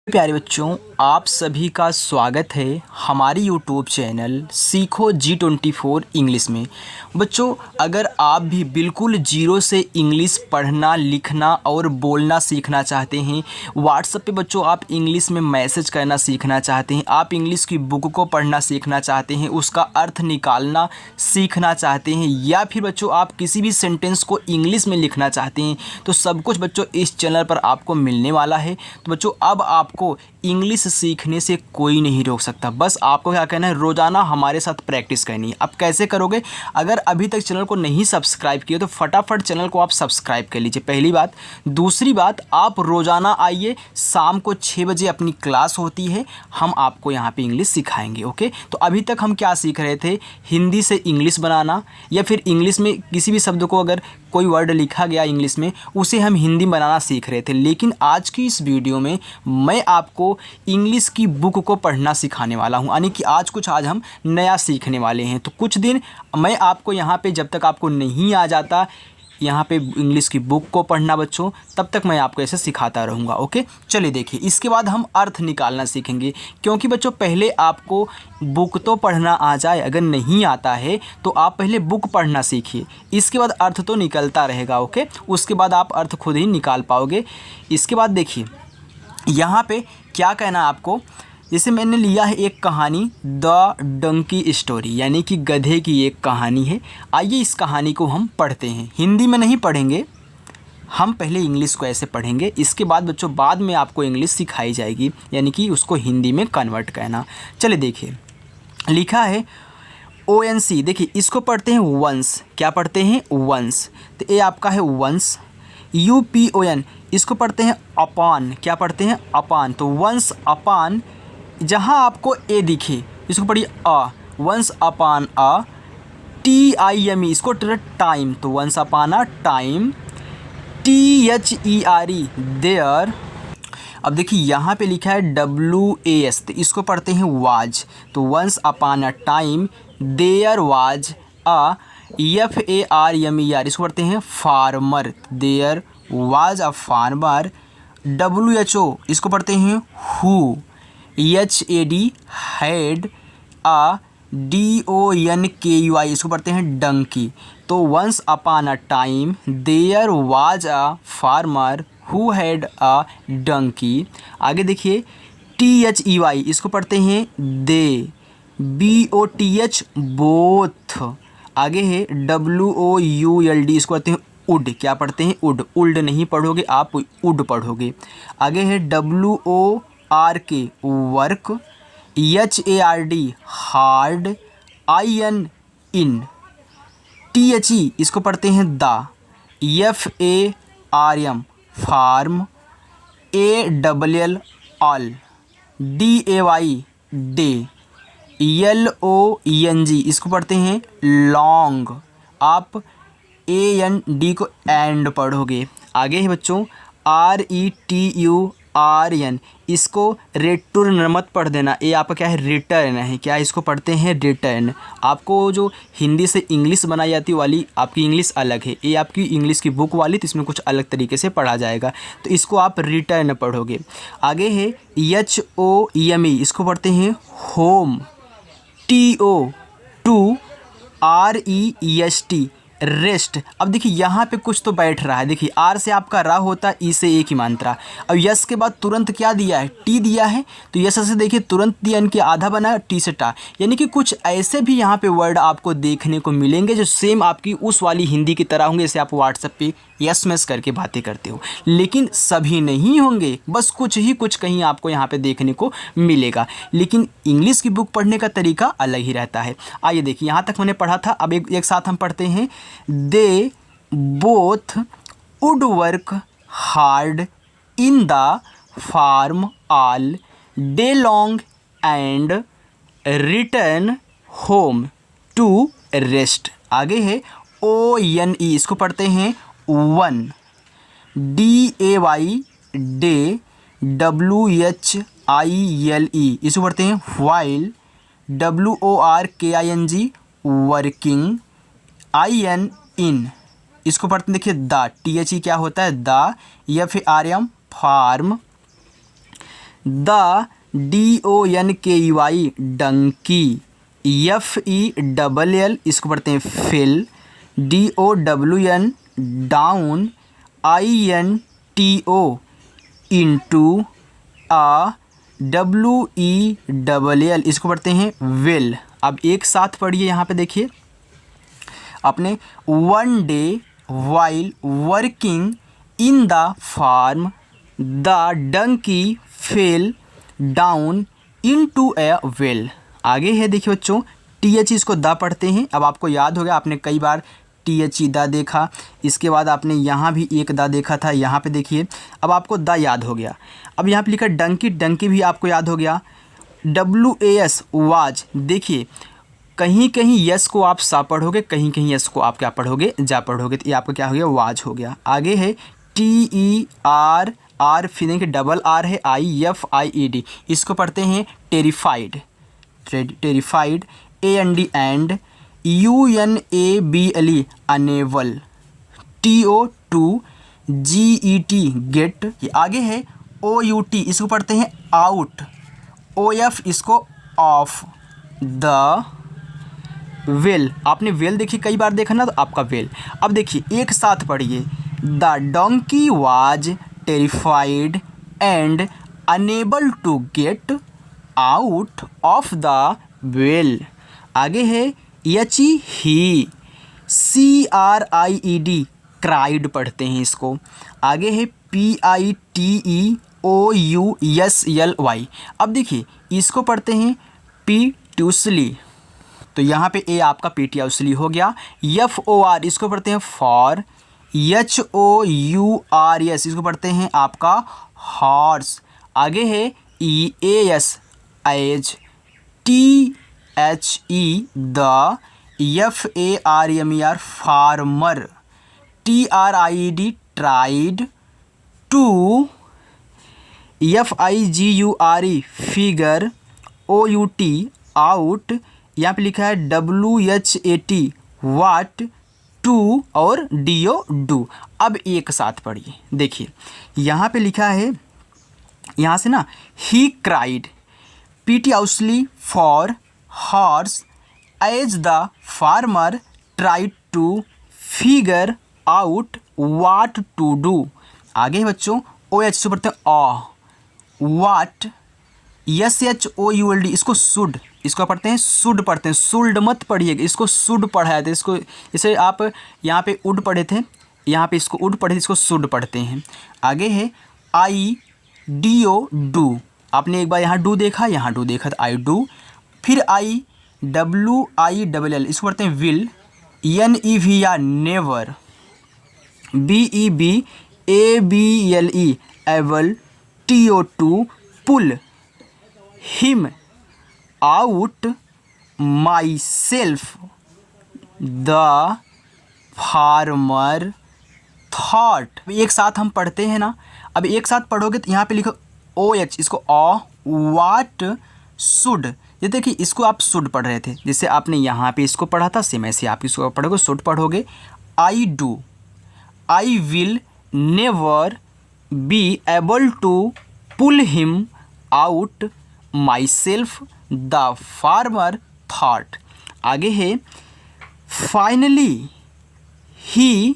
प्यारे बच्चों, आप सभी का स्वागत है हमारी यूट्यूब चैनल सीखो G24 इंग्लिश में। बच्चों, अगर आप भी बिल्कुल जीरो से इंग्लिश पढ़ना, लिखना और बोलना सीखना चाहते हैं, व्हाट्सएप पे बच्चों आप इंग्लिश में मैसेज करना सीखना चाहते हैं, आप इंग्लिश की बुक को पढ़ना सीखना चाहते हैं, उसका अर्थ निकालना सीखना चाहते हैं, या फिर बच्चों आप किसी भी सेंटेंस को इंग्लिश में लिखना चाहते हैं, तो सब कुछ बच्चों इस चैनल पर आपको मिलने वाला है। तो बच्चों अब आपको इंग्लिश सीखने से कोई नहीं रोक सकता। बस आपको क्या करना है, रोज़ाना हमारे साथ प्रैक्टिस करनी है। अब कैसे करोगे? अगर अभी तक चैनल को नहीं सब्सक्राइब किए तो फटाफट चैनल को आप सब्सक्राइब कर लीजिए, पहली बात। दूसरी बात, आप रोज़ाना आइए, शाम को 6 बजे अपनी क्लास होती है, हम आपको यहाँ पे इंग्लिश सिखाएंगे। ओके, तो अभी तक हम क्या सीख रहे थे? हिंदी से इंग्लिश बनाना, या फिर इंग्लिश में किसी भी शब्द को अगर कोई वर्ड लिखा गया इंग्लिश में, उसे हम हिंदी बनाना सीख रहे थे। लेकिन आज की इस वीडियो में मैं आपको इंग्लिश की बुक को पढ़ना सिखाने वाला हूं, यानी कि आज हम नया सीखने वाले हैं। तो कुछ दिन मैं आपको यहाँ पे, जब तक आपको नहीं आ जाता यहाँ पे इंग्लिश की बुक को पढ़ना बच्चों, तब तक मैं आपको ऐसे सिखाता रहूँगा। ओके, चलिए देखिए, इसके बाद हम अर्थ निकालना सीखेंगे, क्योंकि बच्चों पहले आपको बुक तो पढ़ना आ जाए, अगर नहीं आता है तो आप पहले बुक पढ़ना सीखिए, इसके बाद अर्थ तो निकलता रहेगा। ओके, उसके बाद आप अर्थ खुद ही निकाल पाओगे। इसके बाद देखिए यहाँ पे क्या कहना है आपको। जैसे मैंने लिया है एक कहानी, द डंकी स्टोरी, यानी कि गधे की एक कहानी है। आइए इस कहानी को हम पढ़ते हैं। हिंदी में नहीं पढ़ेंगे, हम पहले इंग्लिश को ऐसे पढ़ेंगे, इसके बाद बच्चों बाद में आपको इंग्लिश सिखाई जाएगी, यानी कि उसको हिंदी में कन्वर्ट करना। चलिए देखिए, लिखा है ONC। देखिए इसको पढ़ते हैं वंस। क्या पढ़ते हैं? वंस। तो ये आपका है वंस। UPON, इसको पढ़ते हैं अपॉन। क्या पढ़ते हैं? अपॉन। तो वंस अपॉन, जहाँ आपको ए दिखे इसको पढ़िए a, once upon a. TIME, इसको टाइम, तो once upon a time. THERE, there. अब देखिए यहाँ पे लिखा है WAS, तो इसको पढ़ते हैं वाज। तो once upon a time there was a FARMER, इसको पढ़ते हैं farmer. There was a farmer. WHO, इसको पढ़ते हैं हु। HAD, head. DONKUI, इसको पढ़ते हैं डंकी। तो once upon a time there was a farmer who had a donkey. आगे देखिए THEY, इसको पढ़ते हैं दे। BOTH, both. आगे है WOULD, इसको पढ़ते हैं उड। क्या पढ़ते हैं? उड। उल्ड नहीं पढ़ोगे आप, उड पढ़ोगे। आगे है WORK, work. HARD, hard. IN, THE, इसको पढ़ते हैं the. FARM, farm. ALL, all. DAY, day. LONG, इसको पढ़ते हैं लॉन्ग। आप AND को एंड पढ़ोगे। आगे है बच्चों RETURN, इसको रिटर्न मत पढ़ देना, ये आपका क्या है? रिटर्न है। क्या इसको पढ़ते हैं? रिटर्न। आपको जो हिंदी से इंग्लिश बनाई जाती वाली आपकी इंग्लिश अलग है, ये आपकी इंग्लिश की बुक वाली, तो इसमें कुछ अलग तरीके से पढ़ा जाएगा, तो इसको आप रिटर्न पढ़ोगे। आगे है HOME, इसको पढ़ते हैं home. TO, to. REST, rest. अब देखिए यहाँ पे कुछ तो बैठ रहा है। देखिए आर से आपका रा होता है, ई से एक ही मात्रा। अब यस के बाद तुरंत क्या दिया है? टी दिया है, तो यस से देखिए तुरंत दिया, इनके आधा बना, टी से टा। यानी कि कुछ ऐसे भी यहाँ पे वर्ड आपको देखने को मिलेंगे जो सेम आपकी उस वाली हिंदी की तरह होंगे, जैसे आप व्हाट्सएप पे यस मैस करके बातें करते हो, लेकिन सभी नहीं होंगे, बस कुछ ही कुछ कहीं आपको यहाँ पे देखने को मिलेगा। लेकिन इंग्लिश की बुक पढ़ने का तरीका अलग ही रहता है। आइए देखिए, यहाँ तक मैंने पढ़ा था, अब एक साथ हम पढ़ते हैं। They both would work hard in the farm all day long and return home to rest. आगे है ONE, इसको पढ़ते हैं वन। DAY, day. WHILE, इसको पढ़ते हैं व्हाइल। WORKING, working. IN, इसको पढ़ते हैं देखिए द। THE क्या होता है? The. FARM, farm. The DONKEY donkey, FELL इसको पढ़ते हैं fell, DOWN down, INTO into, WELL इसको पढ़ते हैं विल। अब एक साथ पढ़िए, यहाँ पे देखिए आपने, one day while working in the farm the donkey fell down into a well. आगे है देखिए बच्चों, TH इसको द पढ़ते हैं। अब आपको याद हो गया, आपने कई बार TH द देखा, इसके बाद आपने यहाँ भी एक द देखा था, यहाँ पे देखिए अब आपको द याद हो गया। अब यहाँ पे लिखा डंकी, डंकी भी आपको याद हो गया। WAS वाज, देखिए कहीं कहीं यस को आप सा पढ़ोगे, कहीं कहीं यस को आप क्या पढ़ोगे, जा पढ़ोगे, तो ये आपका क्या हो गया, वाज हो गया। आगे है TER, फिर देखिए डबल R है, IFIED इसको पढ़ते हैं terrified, terrified, AND and, UNABLE unable, TO2 GET get. आगे है OUT इसको पढ़ते हैं आउट, OF इसको ऑफ, द वेल, आपने वेल देखिए कई बार देखा ना, तो आपका वेल। अब देखिए एक साथ पढ़िए, the donkey was terrified and unable to get out of the well. आगे है यची ही, CRIED क्राइड पढ़ते हैं इसको। आगे है PITEOUSLY। अब देखिए इसको पढ़ते हैं पीट्यूसली, तो यहाँ पे ए आपका पीट्यूसली हो गया। FOR इसको पढ़ते हैं फॉर, HOURS इसको पढ़ते हैं आपका हॉर्स। आगे है EAS as, THE the, FARMER farmer, TRIED tried, to, FIGURE figure, OUT out, यहाँ पे लिखा है WHAT वाट, टू और DO डू। अब एक साथ पढ़िए, देखिए यहाँ पे लिखा है, यहाँ से ना, he cried piteously for hours as the farmer tried to figure out what to do. आगे बच्चों OH से पढ़ते हैं ऑ, वाट, SHOULD इसको शुड, इसको पढ़ते हैं शुड, पढ़ते हैं शुल्ड मत पढ़िएगा, इसको शुड पढ़ाया था, इसको इसे आप यहाँ पे उड पढ़े थे, यहाँ पे इसको उड पढ़े थे, इसको शुड पढ़ते हैं। आगे है IDO डू, आपने एक बार यहाँ डू देखा, यहाँ डू देखा, तो आई डू। फिर IWILL इसको पढ़ते हैं will, NEVER never, BEBABLE able, TO2 pull, him out, myself the farmer thought. एक साथ हम पढ़ते हैं ना, अब एक साथ पढ़ोगे तो यहाँ पे लिखो OH इसको ऑ, वाट, शुड। ये देखिए इसको आप शुड पढ़ रहे थे, जैसे आपने यहाँ पे इसको पढ़ा था, सेम ऐसे आप इसको पढ़ोगे, शुड पढ़ोगे। I do, I will never be able to pull him out, myself the farmer thought. आगे है फाइनली ही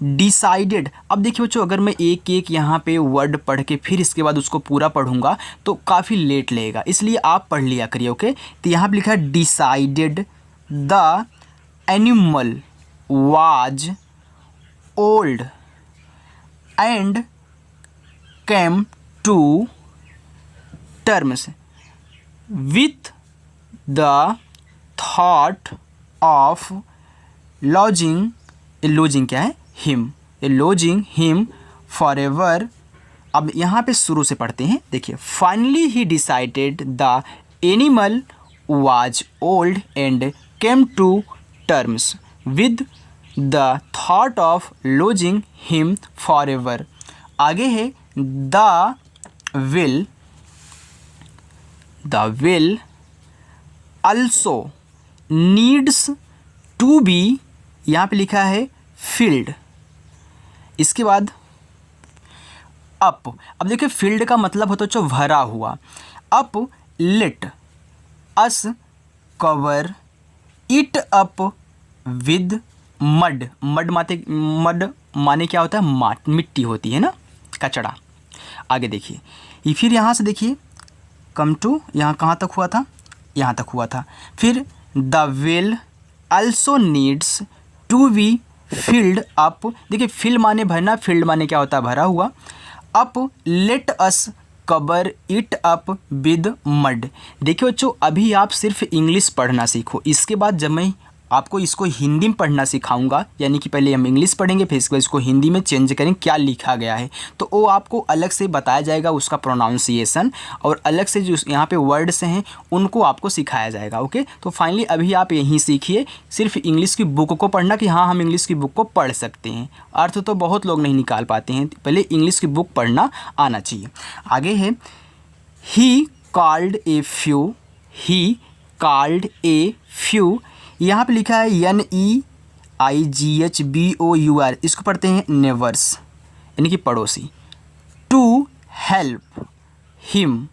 डिसाइडेड। अब देखिए बच्चों, अगर मैं एक एक यहाँ पे वर्ड पढ़ के फिर इसके बाद उसको पूरा पढ़ूंगा तो काफ़ी लेट लगेगा, इसलिए आप पढ़ लिया करिए, ओके। तो यहाँ पे लिखा है decided the animal was old and came to terms with the thought of lodging क्या है, lodging him forever। अब यहाँ पे शुरू से पढ़ते हैं, देखिए finally he decided the animal was old and came to terms with the thought of lodging him forever। आगे है the will also needs to be, यहाँ पे लिखा है filled। इसके बाद अप। अब देखिए फील्ड का मतलब होता है जो भरा हुआ। Up let us cover it up with mud. Mud माने क्या होता है, मिट्टी होती है ना, कचड़ा। आगे देखिए, ये फिर यहाँ से देखिए कम टू, यहाँ कहाँ तक हुआ था, यहाँ तक हुआ था। फिर the well also needs to be filled up. देखिए फिल माने भरना, फील्ड माने क्या होता है, भरा हुआ। Up let us cover it up with mud. देखिए बच्चों, अभी आप सिर्फ इंग्लिश पढ़ना सीखो, इसके बाद जब मैं आपको इसको हिंदी में पढ़ना सिखाऊंगा, यानी कि पहले हम इंग्लिश पढ़ेंगे फिर इसके बाद इसको हिंदी में चेंज करेंगे क्या लिखा गया है, तो वो आपको अलग से बताया जाएगा, उसका प्रोनाउंसिएशन, और अलग से जो यहाँ पे वर्ड्स हैं उनको आपको सिखाया जाएगा। ओके, तो फाइनली अभी आप यहीं सीखिए सिर्फ इंग्लिश की बुक को पढ़ना कि हाँ हम इंग्लिश की बुक को पढ़ सकते हैं। अर्थ तो बहुत लोग नहीं निकाल पाते हैं, पहले इंग्लिश की बुक पढ़ना आना चाहिए। आगे है he called a few. He called a few, यहाँ पे लिखा है NEIGHBOUR, इसको पढ़ते हैं नेवर्स, यानी कि पड़ोसी। To help him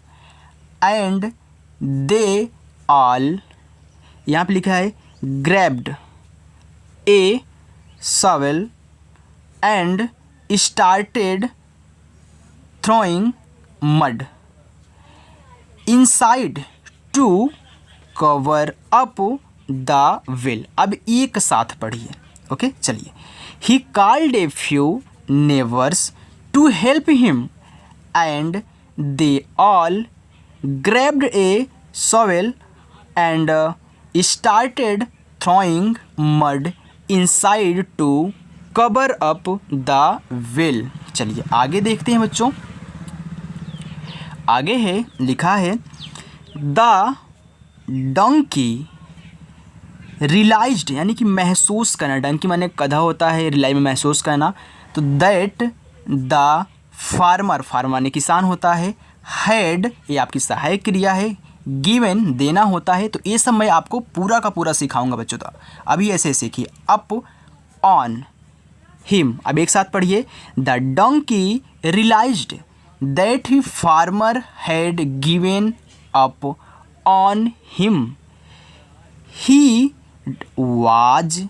and they all, यहाँ पे लिखा है grabbed a shovel and started throwing mud inside to cover up the well। अब एक साथ पढ़िए। ओके चलिए, he called a few neighbors to help him and they all grabbed a shovel and started throwing mud inside to cover up the well। चलिए आगे देखते हैं बच्चों। आगे है, लिखा है द डंकी रियलाइज्ड, यानी कि महसूस करना। डंकी माने गधा होता है, रिलाई में महसूस करना। तो दैट द फार्मर, फार्मर माने किसान होता है। हैड, ये आपकी सहायक क्रिया है। गिवन, देना होता है। तो ये सब मैं आपको पूरा का पूरा सिखाऊंगा बच्चों। तो अभी ऐसे सीखिए। अप ऑन हिम, अब एक साथ पढ़िए। The donkey realised that he farmer had given up on him. He was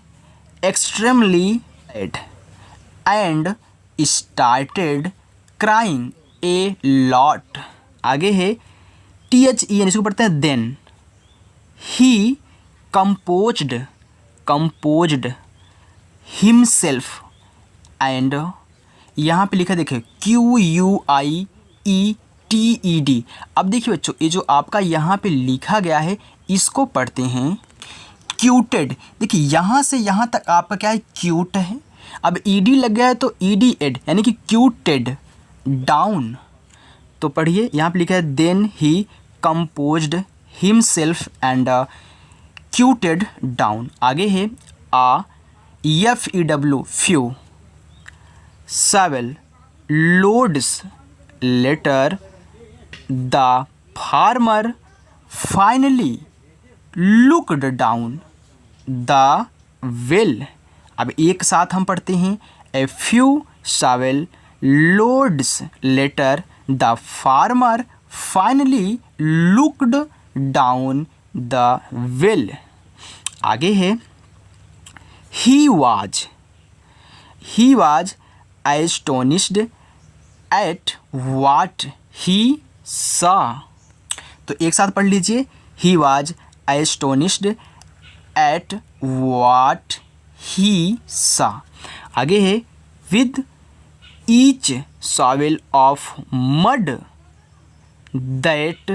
extremely sad and started crying a lot। आगे है THEN, इसको पढ़ते हैं then। he composed himself and, यहाँ पे लिखा देखिए QUIETED। अब देखिए बच्चों, ये जो आपका यहाँ पे लिखा गया है इसको पढ़ते हैं क्यूटेड। देखिए यहाँ से यहाँ तक आपका क्या है, क्यूट है। अब ईडी लग गया है तो EDED, यानी कि क्यूटेड डाउन। तो पढ़िए, यहाँ पे लिखा है then he composed himself and quieted down. आगे है FEW few shovel loads later the farmer finally looked down the well. अब एक साथ हम पढ़ते हैं a few shovel loads later the farmer finally looked down the well. आगे है he was astonished at what he saw. तो एक साथ पढ़ लीजिए। He was astonished at what he saw. आगे है with each shovel of mud that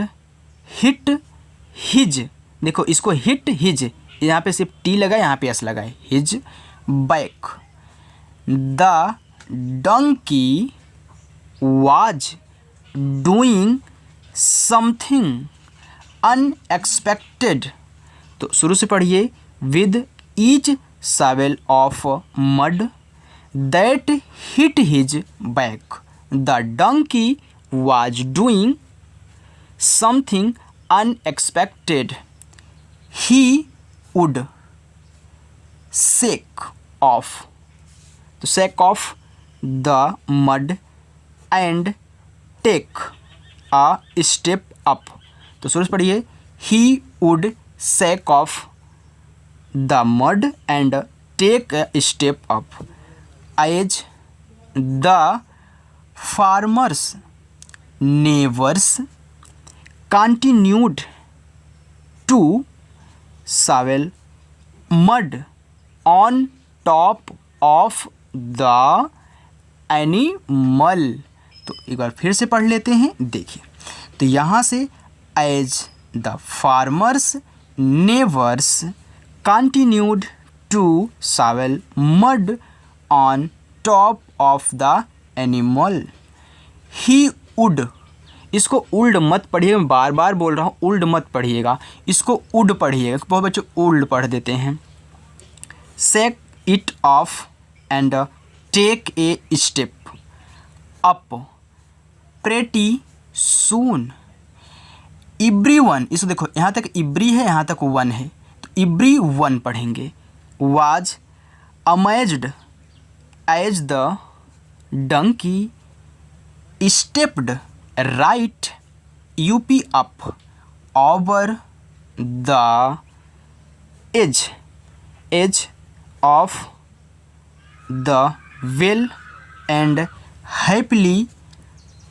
hit his. देखो इसको हिट हिज, यहाँ पे सिर्फ टी लगा, यहाँ पे एस लगा है, his back. The donkey was doing something unexpected. तो शुरू से पढ़िए। With each shovel of mud that hit his back the donkey was doing something unexpected he would shake off. तो shake off the mud and take a step up. तो शुरू से पढ़िए, he would shake off the mud and take a step up as the farmers neighbours continued to shovel mud on top of the animal। तो एक बार फिर से पढ़ लेते हैं, देखिए। तो यहाँ से as the farmers neighbours continued to shovel mud on top of the animal he would। इसको उल्ड मत पढ़िएगा, मैं बार बार बोल रहा हूँ, उल्ड मत पढ़िएगा, इसको उड पढ़िएगा। बहुत बच्चों उल्ड पढ़ देते हैं। Shake it off and take a step up pretty soon. Everyone, इसको देखो, यहाँ तक इब्री है, यहाँ तक वन है, तो इब्री वन पढ़ेंगे। Was amazed as the donkey stepped right up up over the edge of the well and happily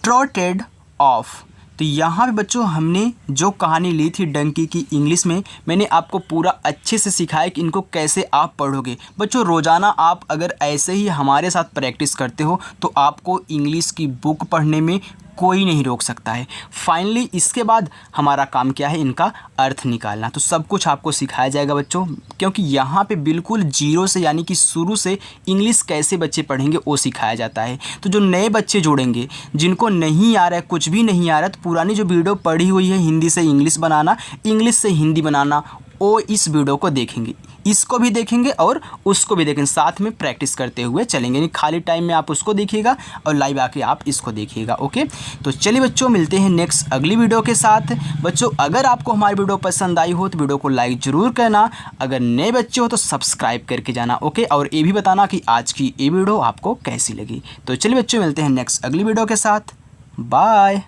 trotted off। तो यहाँ पे बच्चों हमने जो कहानी ली थी डंकी की, इंग्लिश में मैंने आपको पूरा अच्छे से सिखाया कि इनको कैसे आप पढ़ोगे। बच्चों रोज़ाना आप अगर ऐसे ही हमारे साथ प्रैक्टिस करते हो तो आपको इंग्लिश की बुक पढ़ने में कोई नहीं रोक सकता है। फाइनली इसके बाद हमारा काम क्या है, इनका अर्थ निकालना। तो सब कुछ आपको सिखाया जाएगा बच्चों, क्योंकि यहाँ पे बिल्कुल जीरो से यानी कि शुरू से इंग्लिश कैसे बच्चे पढ़ेंगे वो सिखाया जाता है। तो जो नए बच्चे जुड़ेंगे, जिनको नहीं आ रहा है, कुछ भी नहीं आ रहा है, तो पुरानी जो वीडियो पढ़ी हुई है हिंदी से इंग्लिश बनाना, इंग्लिश से हिंदी बनाना, वो इस वीडियो को देखेंगे, इसको भी देखेंगे और उसको भी देखेंगे, साथ में प्रैक्टिस करते हुए चलेंगे। यानी खाली टाइम में आप उसको देखिएगा और लाइव आके आप इसको देखिएगा। ओके, तो चलिए बच्चों मिलते हैं नेक्स्ट अगली वीडियो के साथ। बच्चों अगर आपको हमारी वीडियो पसंद आई हो तो वीडियो को लाइक ज़रूर करना, अगर नए बच्चे हो तो सब्सक्राइब करके जाना। ओके, और ये भी बताना कि आज की ये वीडियो आपको कैसी लगी। तो चलिए बच्चों मिलते हैं नेक्स्ट अगली वीडियो के साथ। बाय।